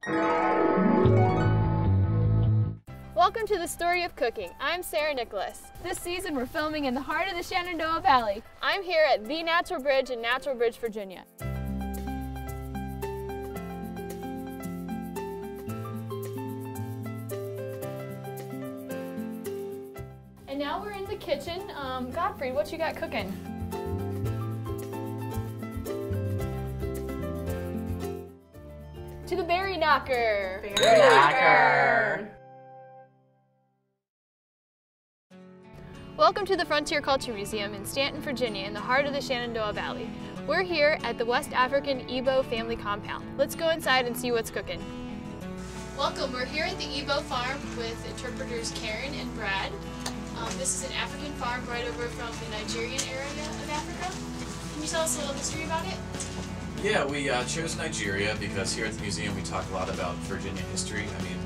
Welcome to the Story of Cooking. I'm Sarah Nicholas. This season we're filming in the heart of the Shenandoah Valley. I'm here at the Natural Bridge in Natural Bridge, Virginia. And now we're in the kitchen. Godfrey, what you got cooking? To the berry knocker. Berry knocker. Welcome to the Frontier Culture Museum in Stanton, Virginia, in the heart of the Shenandoah Valley. We're here at the West African Igbo family compound. Let's go inside and see what's cooking. Welcome, we're here at the Igbo farm with interpreters Karen and Brad. This is an African farm right over from the Nigerian area of Africa. Can you tell us a little history about it? Yeah, we chose Nigeria because here at the museum we talk a lot about Virginia history. I mean,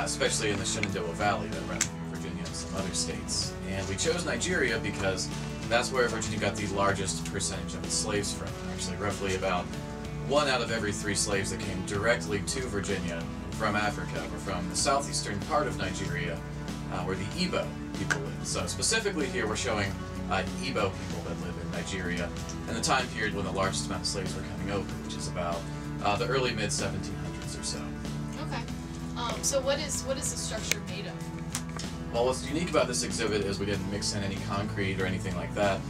especially in the Shenandoah Valley that runs through Virginia and some other states. And we chose Nigeria because that's where Virginia got the largest percentage of its slaves from. Actually, roughly about 1 out of every 3 slaves that came directly to Virginia from Africa were from the southeastern part of Nigeria, where the Igbo people live. So specifically here we're showing Igbo people that live in Nigeria in the time period when the largest amount of slaves were coming over, which is about the early mid-1700s or so. Okay. So what is the structure made of? Well, what's unique about this exhibit is we didn't mix in any concrete or anything like that.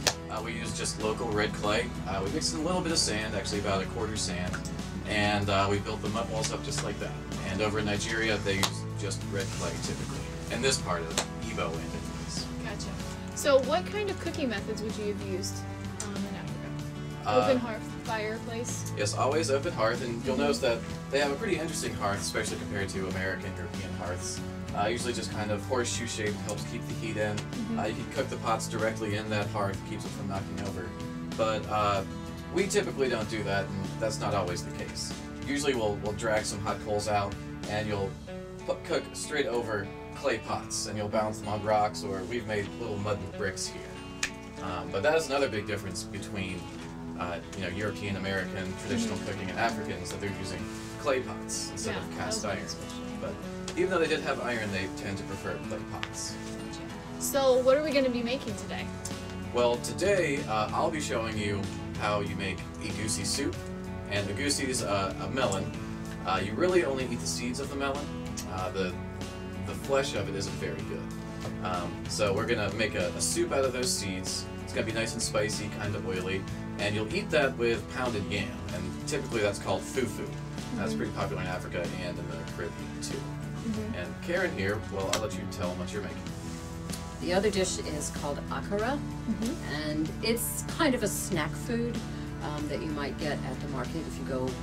We used just local red clay. We mixed in a little bit of sand, actually about 1/4 sand, and we built the mud walls up just like that. And over in Nigeria, they use just red clay typically. In this part of Igbo land, anyways. Gotcha. So what kind of cooking methods would you have used in Africa? Open hearth fireplace? Yes, always open hearth, and you'll notice that they have a pretty interesting hearth, especially compared to American, European hearths. Usually just kind of horseshoe shaped, helps keep the heat in. You can cook the pots directly in that hearth, keeps it from knocking over. But we typically don't do that, and that's not always the case. Usually we'll drag some hot coals out, and you'll cook straight over clay pots, and you'll bounce them on rocks, or we've made little mud bricks here. But that is another big difference between European, American, traditional cooking and Africans, that they're using clay pots instead of cast iron. But even though they did have iron, they tend to prefer clay pots. So what are we going to be making today? Well, today I'll be showing you how you make egusi soup. And egusi is a melon. You really only eat the seeds of the melon. The flesh of it isn't very good. So we're going to make a soup out of those seeds. It's going to be nice and spicy, kind of oily. And you'll eat that with pounded yam. And typically that's called fufu. That's pretty popular in Africa and in the Caribbean too. And Karen here, well, I'll let you tell them what you're making. The other dish is called akara, and it's kind of a snack food that you might get at the market if you go to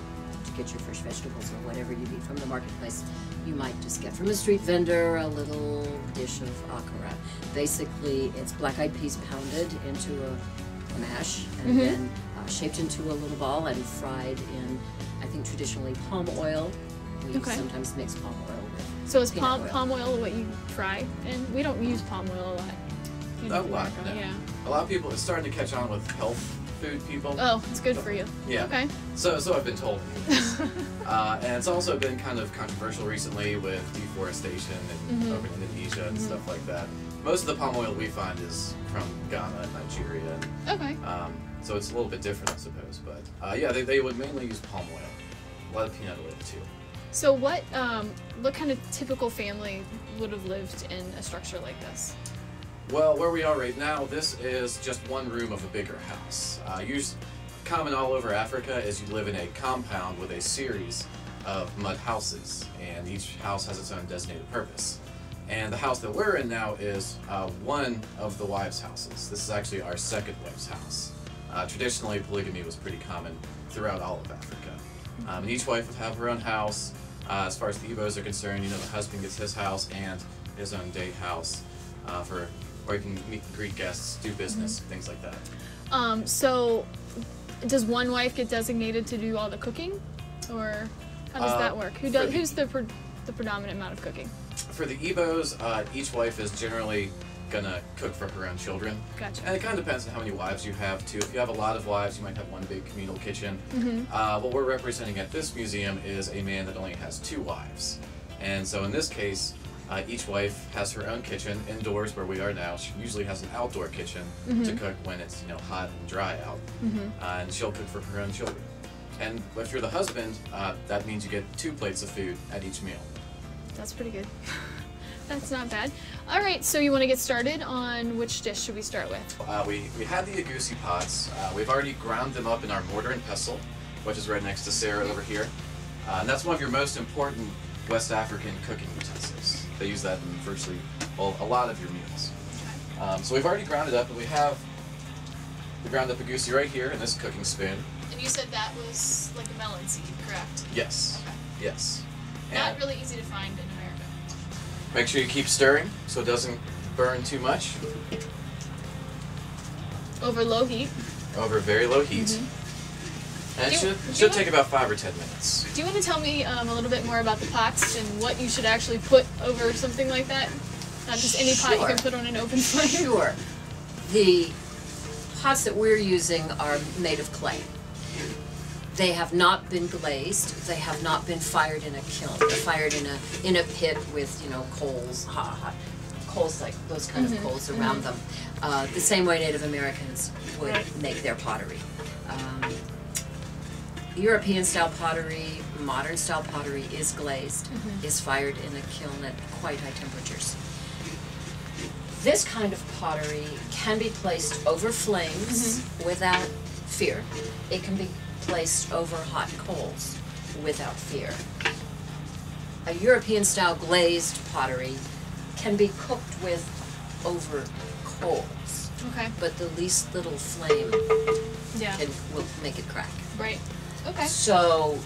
get your fresh vegetables or whatever you eat from the marketplace. You might just get from a street vendor a little dish of akara. Basically, it's black-eyed peas pounded into a mash and then shaped into a little ball and fried in, I think, traditionally palm oil. We sometimes mix palm oil with So is peanut oil. palm oil what you fry? And we don't use palm oil a lot. A lot, no. Yeah. A lot of people, it's starting to catch on with health food people. Oh, it's good for you. Yeah. Okay. So I've been told. And it's also been kind of controversial recently with deforestation and over in Indonesia and stuff like that. Most of the palm oil we find is from Ghana and Nigeria. Okay. So it's a little bit different, I suppose. But yeah, they would mainly use palm oil. A lot of peanut oil too. So what kind of typical family would have lived in a structure like this? Well, where we are right now, this is just one room of a bigger house. Usually, common all over Africa is you live in a compound with a series of mud houses, and each house has its own designated purpose. And the house that we're in now is one of the wives' houses. This is actually our second wife's house. Traditionally, polygamy was pretty common throughout all of Africa. And each wife would have her own house. As far as the Igbos are concerned, the husband gets his house and his own date house where you can meet and greet guests, do business, things like that. So does one wife get designated to do all the cooking, or how does that work? Who's the predominant amount of cooking? For the Igbos, each wife is generally gonna cook for her own children. Gotcha. And it kind of depends on how many wives you have too. If you have a lot of wives, you might have one big communal kitchen. What we're representing at this museum is a man that only has 2 wives. And so in this case, each wife has her own kitchen indoors where we are now. She usually has an outdoor kitchen to cook when it's hot and dry out. And she'll cook for her own children. And if you're the husband, that means you get 2 plates of food at each meal. That's pretty good. That's not bad. All right, so you want to get started on which dish should we start with? We had the agusi pots. We've already ground them up in our mortar and pestle, which is right next to Sarah over here. And that's one of your most important West African cooking utensils. They use that in virtually a lot of your meals. So we've already ground it up, and we have the ground up agusi right here in this cooking spoon. And you said that was like a melon seed, correct? Yes. Okay. Yes. Not And really easy to find in America. make sure you keep stirring so it doesn't burn too much. Over low heat. Over very low heat. And it should take about 5 or 10 minutes. Do you want to tell me a little bit more about the pots and what you should actually put over something like that? Not just any pot you can put on an open flame. Sure. The pots that we're using are made of clay. They have not been glazed. They have not been fired in a kiln. They're fired in a pit with coals, hot coals, like those kind of coals around them. The same way Native Americans would make their pottery. European style pottery, modern style pottery is glazed, is fired in a kiln at quite high temperatures. This kind of pottery can be placed over flames without fear. It can be placed over hot coals without fear. A European style glazed pottery can be cooked with over coals, but the least little flame will make it crack. Right. Okay. So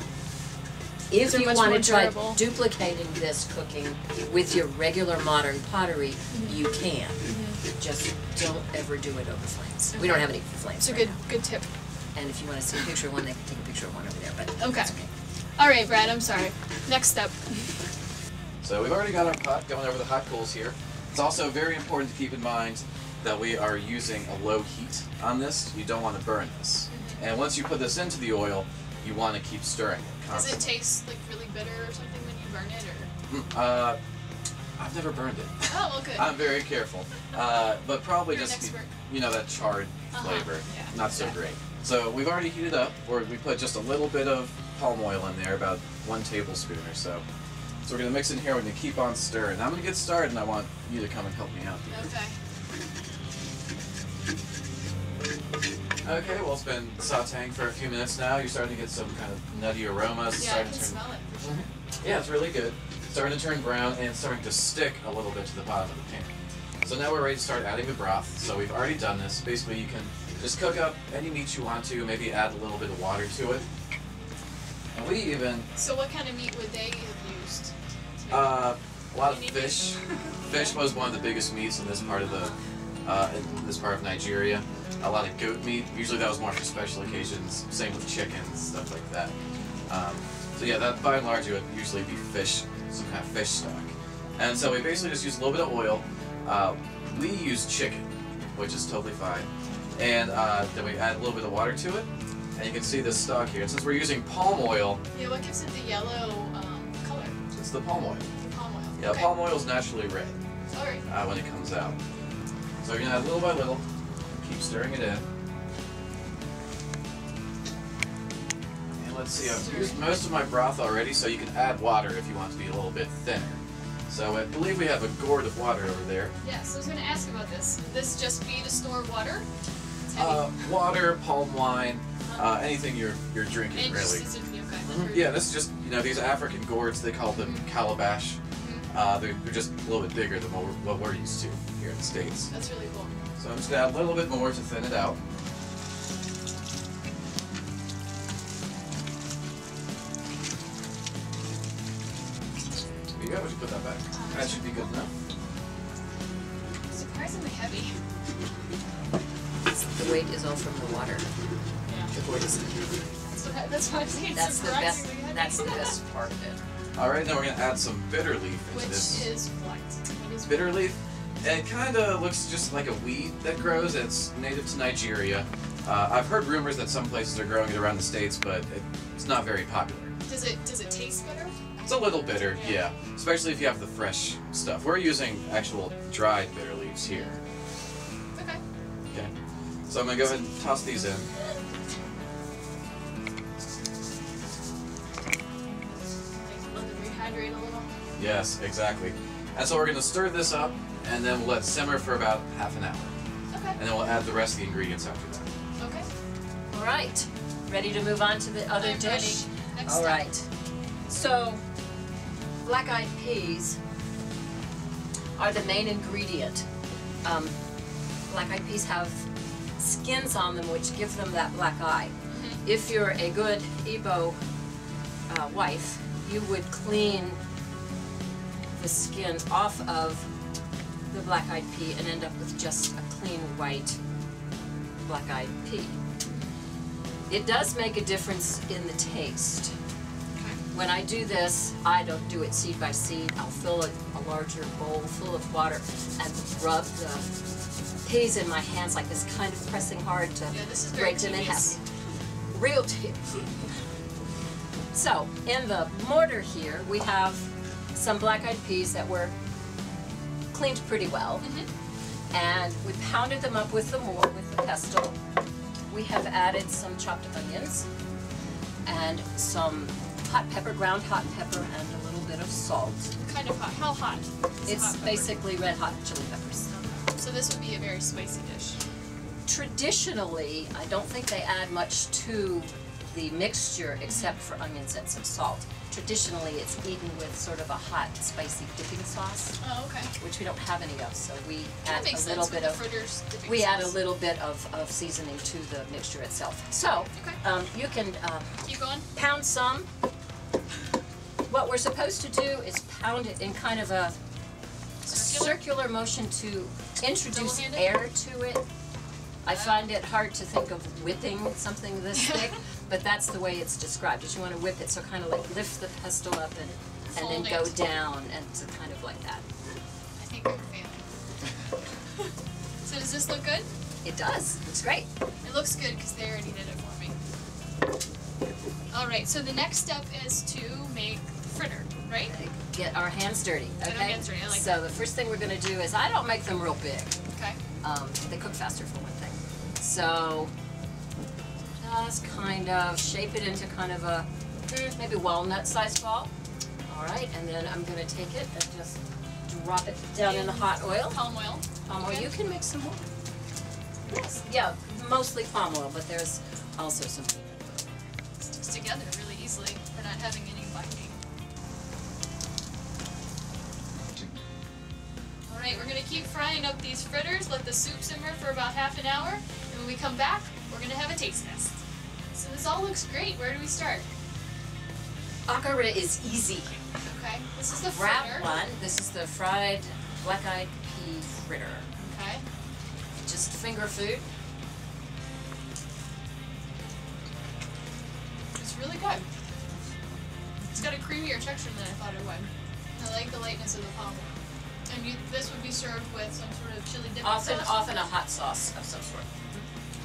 if you want to try durable. duplicating this cooking with your regular modern pottery, you can. Just don't ever do it over flames. We don't have any flames. It's a good tip. And if you want to see a picture of one, they can take a picture of one over there. But Okay. that's okay. All right, Brad. I'm sorry. Next step. So we've already got our pot going over the hot coals here. It's also very important to keep in mind that we are using a low heat on this. You don't want to burn this. And once you put this into the oil, you want to keep stirring it Does constantly. it taste like really bitter or something when you burn it, or? I've never burned it. Oh, well, good. I'm very careful. But probably You're an just, expert. that charred flavor. Yeah, Not so great. So we've already heated up, or we put just a little bit of palm oil in there, about 1 tablespoon or so. So we're going to mix in here, we're going to keep on stirring. I'm going to get started, and I want you to come and help me out here. Okay. Okay, well, it's been sauteing for a few minutes now. You're starting to get some kind of nutty aromas. It's Yeah, I starting can to turn, smell it. For sure. Yeah, it's really good. It's starting to turn brown, and it's starting to stick a little bit to the bottom of the pan. So now we're ready to start adding the broth. So we've already done this. Basically, you can just cook up any meat you want to, maybe add a little bit of water to it. And we even... So what kind of meat would they have used? a lot of Any fish. Fish was one of the biggest meats in this part of Nigeria. A lot of goat meat. Usually that was more for special occasions. Same with chickens, stuff like that. So yeah, that by and large it would usually be fish, some kind of fish stock. And so we basically just use a little bit of oil. We use chicken, which is totally fine. And then we add a little bit of water to it. And you can see this stock here. And since we're using palm oil, Yeah, what gives it the yellow color? it's the palm oil. Palm oil. Yeah, Okay. palm oil is naturally red All right. when it comes out. So you're gonna add little by little, keep stirring it in. And let's see, I've used most of my broth already, so you can add water if you want to be a little bit thinner. So I believe we have a gourd of water over there. Yes, I was going to ask about this. Would this just be to store water? It's heavy. Water, palm wine, anything you're drinking And really. just, it's okay. Yeah, this is just, these African gourds, they call them calabash. They're just a little bit bigger than what we're used to here in the States. That's really cool. So I'm just going to add a little bit more to thin it out. There you go, we should put that back. That should be good enough. Surprisingly heavy. The weight is all from the water. Yeah. The gourd is That's what I'm saying. That's the best. Surprisingly heavy. That's the best part of it. Alright, now we're going to add some bitter leaf into Which this. is what? What is Bitter leaf It kind of looks just like a weed that grows. It's native to Nigeria. I've heard rumors that some places are growing it around the States, but it's not very popular. Does it taste bitter? It's a little bitter, yeah. Especially if you have the fresh stuff. We're using actual dried bitter leaves here. Okay. Okay. So I'm going to go ahead and toss these in. Let them rehydrate a little. Yes, exactly. And so we're going to stir this up, and then we'll let it simmer for about half an hour. Okay. And then we'll add the rest of the ingredients after that. Okay. All right. Ready to move on to the other I'm dish? ready. Next All step. right. So, black-eyed peas are the main ingredient. Black-eyed peas have skins on them which give them that black eye. If you're a good Igbo wife, you would clean the skin off of the black-eyed pea and end up with just a clean white black-eyed pea. It does make a difference in the taste. When I do this, I don't do it seed by seed. I'll fill a larger bowl full of water and rub the peas in my hands like this, kind of pressing hard to break them in half. Real tedious. So, in the mortar here, we have some black-eyed peas that were cleaned pretty well. And we pounded them up with the pestle. We have added some chopped onions and some hot pepper, ground hot pepper, and a little bit of salt. Kind of hot. How hot? It's basically red hot chili peppers. So this would be a very spicy dish. Traditionally, I don't think they add much to the mixture except for onions and some salt. Traditionally, it's eaten with sort of a hot, spicy dipping sauce, Oh, okay. which we don't have any of, so we That add makes a little sense bit with of the fritters dipping we add a sauce. little bit of seasoning to the mixture itself. So, Okay. you can Keep going. pound some. What we're supposed to do is pound it in kind of a circular motion to introduce Double-handed? air to it. I find it hard to think of whipping something this thick, but that's the way it's described. Is you want to whip it so kind of like lift the pestle up and then Fold go it. down and so kind of like that. I think I'm failing. So does this look good? It does. It's great. It looks good because they already did it for me. Alright, so the next step is to make the fritter, right? Get our hands dirty. Okay. Get our hands dirty, I like so the first thing we're going to do is I don't make them real big. Okay. They cook faster for one thing. So just kind of shape it into kind of a maybe walnut-sized ball. All right, and then I'm going to take it and just drop it down in the hot oil. Palm oil. Palm oil. Okay. You can mix some more. Yes. Yeah, mostly palm oil, but there's also some peanut oil. Sticks together really easily for not having any binding. Alright, we're going to keep frying up these fritters, let the soup simmer for about half an hour, and when we come back, we're going to have a taste test. So this all looks great. Where do we start? Akara is easy. Okay, this is the Wrap fritter. one. This is the fried black-eyed pea fritter. Okay. Just finger food. It's really good. It's got a creamier texture than I thought it would. I like the lightness of the palm oil. And this would be served with some sort of chili dip sauce? Often a hot sauce of some sort.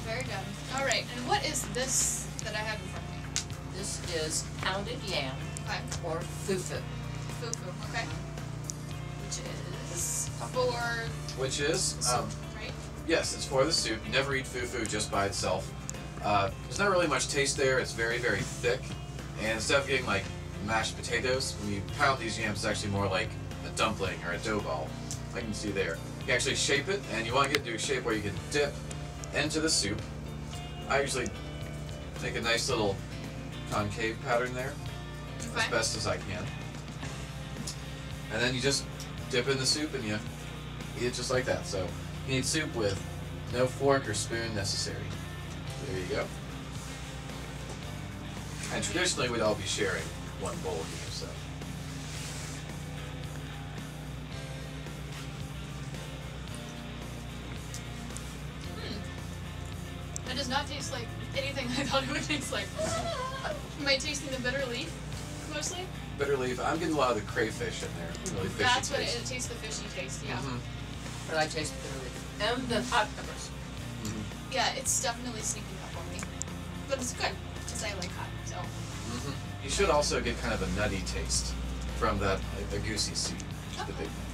Very good. Alright, and what is this that I have in front of me? This is pounded yam Okay. or fufu, Fufu, okay. which is Which is, soup, right? yes, it's for the soup. You never eat fufu just by itself. There's not really much taste there. It's very, very thick. And instead of getting like mashed potatoes, when you pound these yams, it's actually more like a dumpling or a dough ball, like you can see there. You can actually shape it, and you want to get it to a shape where you can dip into the soup. I usually make a nice little concave pattern there, as best as I can. And then you just dip in the soup and you eat it just like that. So you need soup with no fork or spoon necessary. There you go. And traditionally we'd all be sharing one bowl here, so. That does not taste like anything I thought it would taste like. Am I tasting the bitter leaf, mostly? Bitter leaf. I'm getting a lot of the crayfish in there. Really fishy That's what taste. it tastes, the fishy taste, yeah. but I taste the garlic and the hot peppers. Yeah, it's definitely sneaking up on me. But it's good, because I like hot, so. You should also get kind of a nutty taste from that, like the goosey seed. Oh,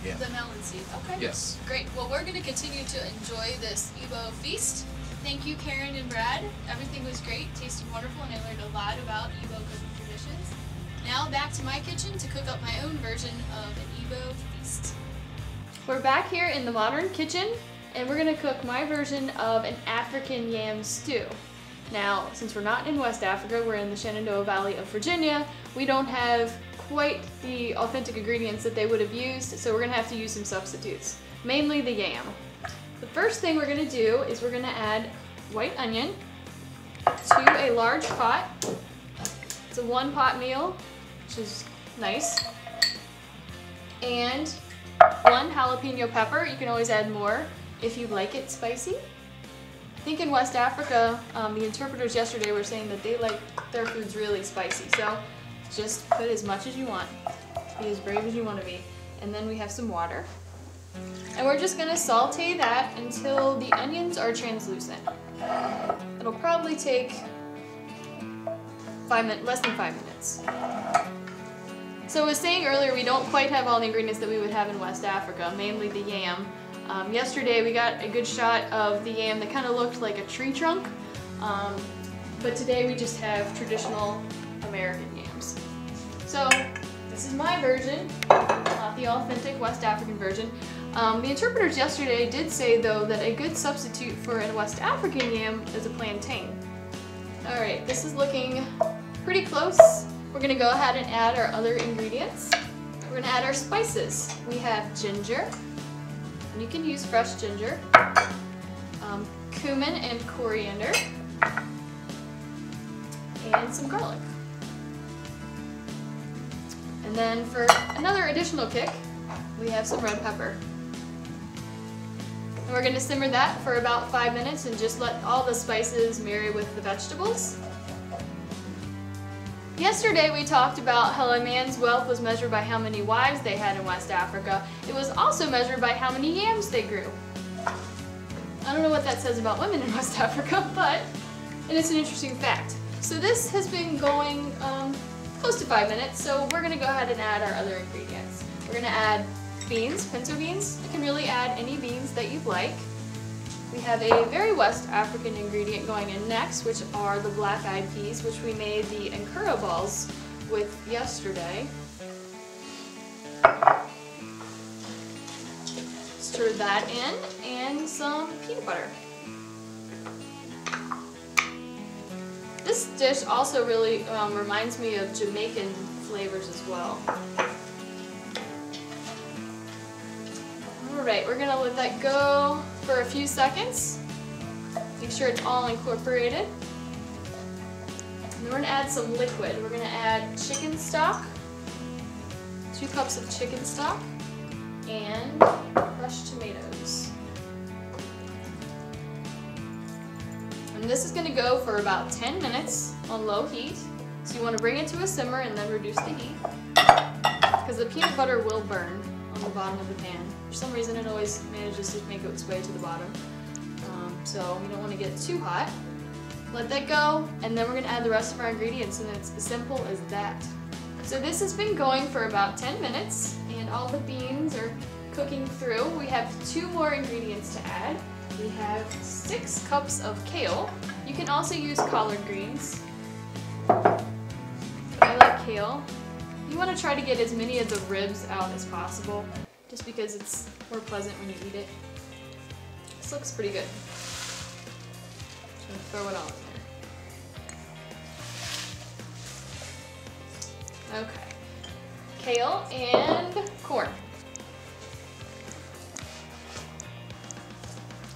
Yeah. the melon seed, okay. Yes. Great, well we're going to continue to enjoy this Igbo feast. Thank you, Karen and Brad. Everything was great, tasted wonderful, and I learned a lot about Igbo cooking traditions. Now back to my kitchen to cook up my own version of an Igbo feast. We're back here in the modern kitchen, and we're going to cook my version of an African yam stew. Now, since we're not in West Africa, we're in the Shenandoah Valley of Virginia, we don't have quite the authentic ingredients that they would have used, so we're going to have to use some substitutes, mainly the yam. The first thing we're going to do is we're going to add white onion to a large pot. It's a 1-pot meal, which is nice. And 1 jalapeno pepper. You can always add more if you like it spicy. I think in West Africa, the interpreters yesterday were saying that they like their foods really spicy. So just put as much as you want. Be as brave as you want to be. And then we have some water. And we're just going to saute that until the onions are translucent. It'll probably take less than 5 minutes. So I was saying earlier, we don't quite have all the ingredients that we would have in West Africa, mainly the yam. Yesterday we got a good shot of the yam that kind of looked like a tree trunk, but today we just have traditional American yams. So this is my version, not the authentic West African version. The interpreters yesterday did say though that a good substitute for a West African yam is a plantain. Alright, this is looking pretty close. We're going to go ahead and add our other ingredients. We're going to add our spices. We have ginger. You can use fresh ginger, cumin and coriander, and some garlic. And then for another additional kick, we have some red pepper. And we're going to simmer that for about 5 minutes and just let all the spices marry with the vegetables. Yesterday we talked about how a man's wealth was measured by how many wives they had in West Africa. It was also measured by how many yams they grew. I don't know what that says about women in West Africa, but it's an interesting fact. So this has been going close to 5 minutes, so we're going to go ahead and add our other ingredients. We're going to add beans, pinto beans. You can really add any beans that you'd like. We have a very West African ingredient going in next, which are the black-eyed peas, which we made the Nkura balls with yesterday. Stir that in, and some peanut butter. This dish also really reminds me of Jamaican flavors as well. Alright, we're going to let that go for a few seconds. Make sure it's all incorporated. And then we're going to add some liquid. We're going to add chicken stock, 2 cups of chicken stock, and crushed tomatoes. And this is going to go for about 10 minutes on low heat. So you want to bring it to a simmer and then reduce the heat, because the peanut butter will burn on the bottom of the pan. For some reason it always manages to make its way to the bottom. So we don't want to get it too hot. Let that go, and then we're going to add the rest of our ingredients, and it's as simple as that. So this has been going for about 10 minutes, and all the beans are cooking through. We have 2 more ingredients to add. We have 6 cups of kale. You can also use collard greens. But I like kale. You want to try to get as many of the ribs out as possible, just because it's more pleasant when you eat it. This looks pretty good. Just gonna throw it all in there. Okay. Kale and corn.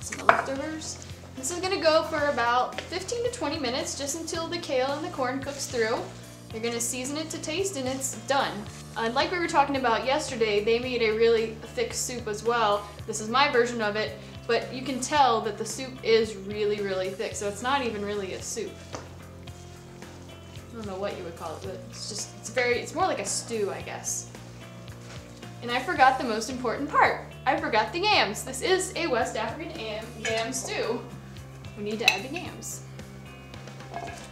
Some leftovers. This is gonna go for about 15 to 20 minutes, just until the kale and the corn cooks through. You're going to season it to taste, and it's done. Like we were talking about yesterday, they made a really thick soup as well. This is my version of it, but you can tell that the soup is really, really thick, so it's not even really a soup. I don't know what you would call it, but it's more like a stew, I guess. And I forgot the most important part. I forgot the yams. This is a West African yam stew. We need to add the yams.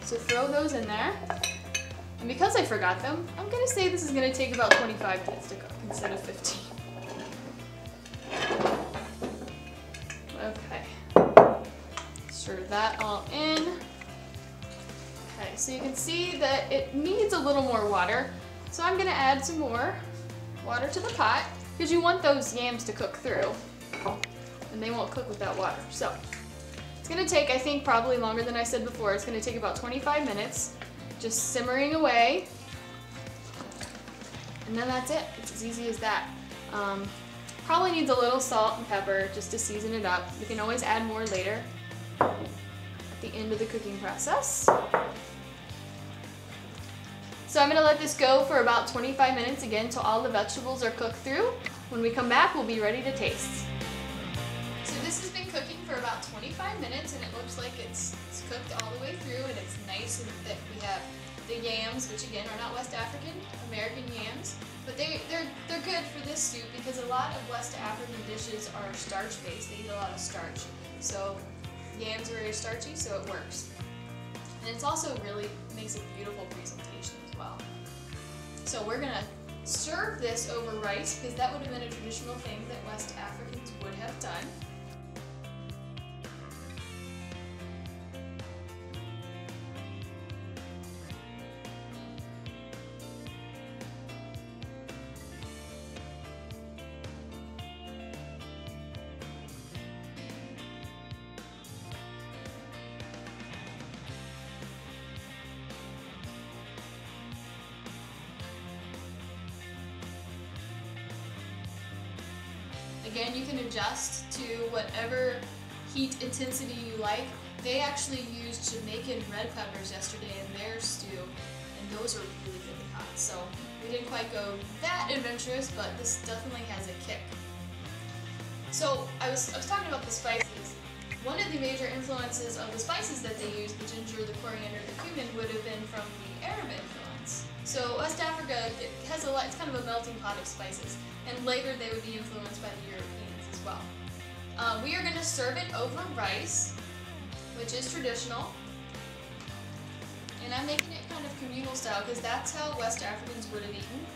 So throw those in there. And because I forgot them, I'm gonna say this is gonna take about 25 minutes to cook instead of 15. Okay. Stir that all in. Okay, so you can see that it needs a little more water. So I'm gonna add some more water to the pot because you want those yams to cook through and they won't cook without water. So it's gonna take, I think, probably longer than I said before. It's gonna take about 25 minutes, just simmering away. And then that's it. It's as easy as that. Probably needs a little salt and pepper just to season it up. You can always add more later at the end of the cooking process. So I'm gonna let this go for about 25 minutes again till all the vegetables are cooked through. When we come back, we'll be ready to taste. So this has been cooking for about 25 minutes and it looks like it's cooked all the way through and it's nice and thick. We have the yams, which again are not West African, American yams, but they're good for this soup because a lot of West African dishes are starch-based. They eat a lot of starch. So yams are very starchy, so it works. And it's also really makes a beautiful presentation as well. So we're gonna serve this over rice because that would have been a traditional thing that West Africans would have done. Again, you can adjust to whatever heat intensity you like. They actually used Jamaican red peppers yesterday in their stew, and those are really, really hot. So we didn't quite go that adventurous, but this definitely has a kick. So I was talking about the spices. One of the major influences of the spices that they used, the ginger, the coriander, the cumin, would have been from the Arab influence. So West Africa, it has it's kind of a melting pot of spices, and later they would be influenced by the Europeans as well. We are going to serve it over rice, which is traditional, and I'm making it kind of communal style because that's how West Africans would have eaten.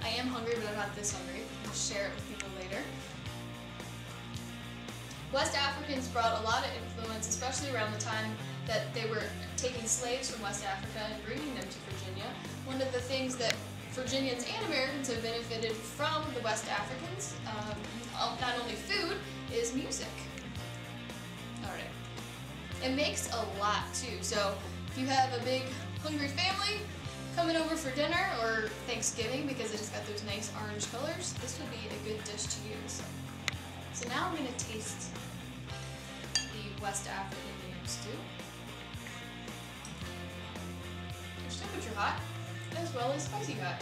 I am hungry, but I'm not this hungry. I'll share it with people later. West Africans brought a lot of influence, especially around the time that they were taking slaves from West Africa and bringing them to Virginia. One of the things that Virginians and Americans have benefited from the West Africans, not only food, is music. Alright. It makes a lot too, so if you have a big hungry family coming over for dinner or Thanksgiving because it has got those nice orange colors, this would be a good dish to use. So now I'm going to taste the West African yam stew. There's temperature hot, as well as spicy hot.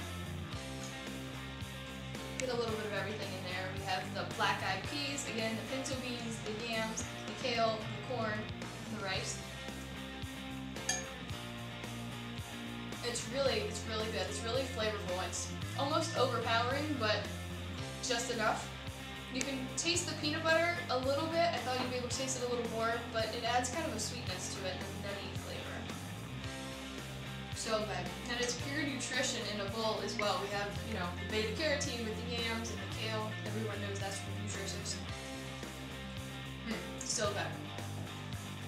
Get a little bit of everything in there. We have the black-eyed peas, again, the pinto beans, the yams, the kale, the corn, and the rice. It's really good. It's really flavorful. It's almost overpowering, but just enough. You can taste the peanut butter a little bit. I thought you'd be able to taste it a little more, but it adds kind of a sweetness to it and a nutty flavor. So good. And it's pure nutrition in a bowl as well. We have, the beta carotene with the yams and the kale. Everyone knows that's nutritious. So good.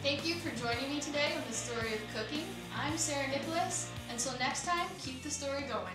Thank you for joining me today on the story of cooking. I'm Sarah Nicholas. Until next time, keep the story going.